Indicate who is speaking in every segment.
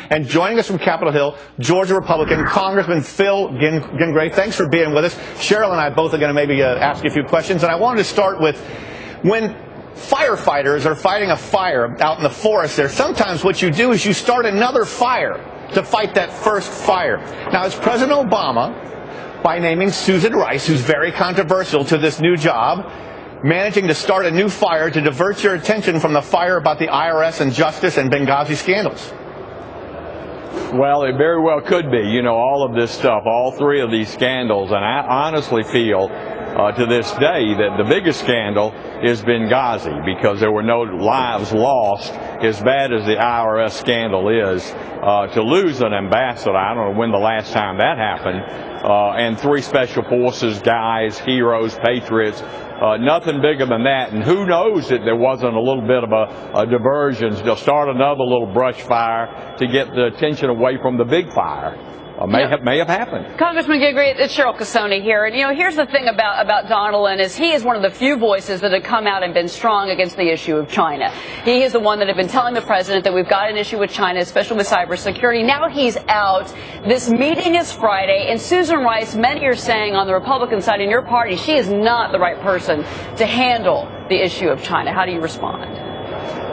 Speaker 1: And joining us from Capitol Hill, Georgia Republican, Congressman Phil Gingrey. Thanks for being with us. Cheryl and I both are going to maybe ask you a few questions. And I wanted to start with, when firefighters are fighting a fire out in the forest there, sometimes what you do is you start another fire to fight that first fire. Now, it's President Obama, by naming Susan Rice, who's very controversial to this new job, managing to start a new fire to divert your attention from the fire about the IRS and justice and Benghazi scandals.
Speaker 2: Well, it very well could be. You know, all of this stuff, all three of these scandals, and I honestly feel to this day that the biggest scandal is Benghazi, because there were no lives lost. As bad as the IRS scandal is, to lose an ambassador, I don't know when the last time that happened, and three special forces guys, heroes, patriots, nothing bigger than that. And who knows that there wasn't a little bit of a diversion to start another little brush fire to get the attention away from the big fire. May have happened.
Speaker 3: Congressman Gingrey, it's Cheryl Casoni here. And, you know, here's the thing about Donald, is he is one of the few voices that have come out and been strong against the issue of China. He is the one that have been telling the president that we've got an issue with China, especially with cybersecurity. Now he's out. This meeting is Friday, and Susan Rice, many are saying on the Republican side in your party, she is not the right person to handle the issue of China. How do you respond?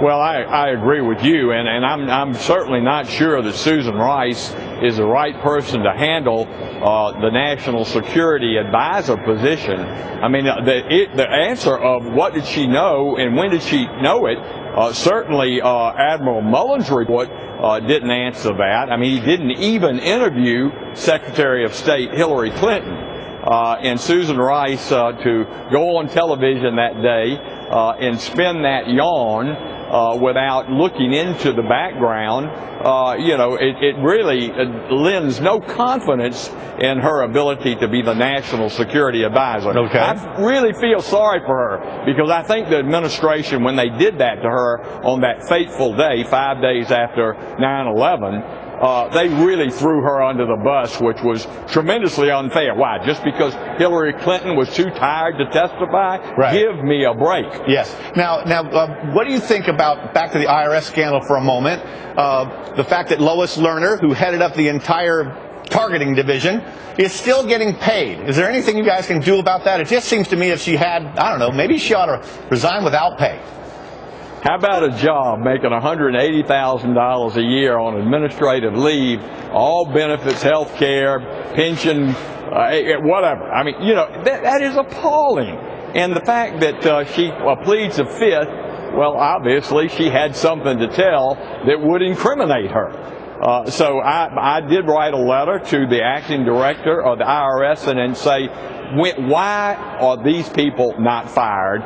Speaker 2: Well, I agree with you, and I'm certainly not sure that Susan Rice is the right person to handle the national security advisor position. I mean, the answer of what did she know and when did she know it, certainly Admiral Mullen's report didn't answer that. I mean, he didn't even interview Secretary of State Hillary Clinton. And Susan Rice to go on television that day and spin that yarn without looking into the background, you know, it really lends no confidence in her ability to be the national security advisor.
Speaker 1: Okay.
Speaker 2: I really feel sorry for her, because I think the administration, when they did that to her on that fateful day, 5 days after 9/11, they really threw her under the bus, which was tremendously unfair. Why? Just because Hillary Clinton was too tired to testify?
Speaker 1: Right.
Speaker 2: Give me a break.
Speaker 1: Yes. Now, what do you think about, back to the IRS scandal for a moment, the fact that Lois Lerner, who headed up the entire targeting division, is still getting paid? Is there anything you guys can do about that? It just seems to me if she had, I don't know, maybe she ought to resign without pay.
Speaker 2: How about a job making $180,000 a year on administrative leave, all benefits, health care, pension, whatever? I mean, you know, that is appalling. And the fact that she pleads the fifth, well, obviously she had something to tell that would incriminate her. So I did write a letter to the acting director of the IRS and then say, why are these people not fired,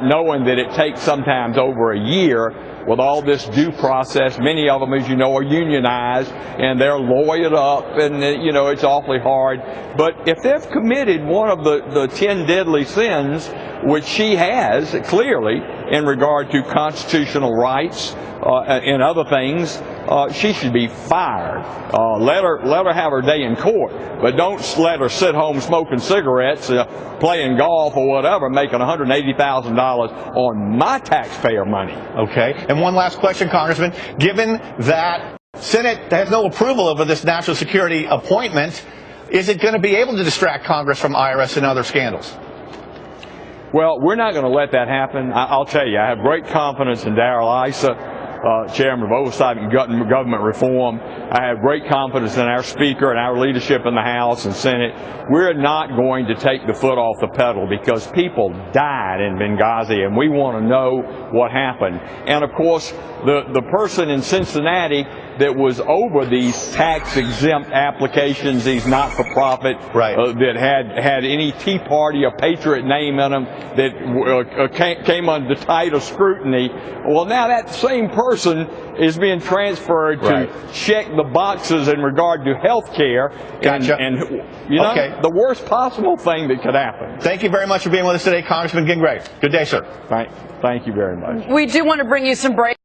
Speaker 2: knowing that it takes sometimes over a year with all this due process? Many of them, as you know, are unionized, and they're lawyered up, and, you know, it's awfully hard. But if they've committed one of the 10 deadly sins, which she has, clearly, in regard to constitutional rights and other things, she should be fired. Let her have her day in court, but don't let her sit home smoking cigarettes, playing golf or whatever, making $180,000 on my taxpayer money.
Speaker 1: Okay. And one last question, Congressman. Given that Senate has no approval over this national security appointment, is it going to be able to distract Congress from IRS and other scandals?
Speaker 2: Well, we're not going to let that happen. I'll tell you, I have great confidence in Darrell Issa, Chairman of Oversight and Government Reform. I have great confidence in our Speaker and our leadership in the House and Senate. We're not going to take the foot off the pedal, because people died in Benghazi, and we want to know what happened. And, of course, the person in Cincinnati that was over these tax-exempt applications, these not-for-profit,
Speaker 1: right,
Speaker 2: that had any Tea Party or Patriot name in them, that came under tighter scrutiny. Well, now that same person is being transferred to check the boxes in regard to health care.
Speaker 1: Gotcha.
Speaker 2: And you know, the worst possible thing that could happen.
Speaker 1: Thank you very much for being with us today, Congressman Gingrey. Good day, sir.
Speaker 2: Thank you very much.
Speaker 3: We do want to bring you some breaks.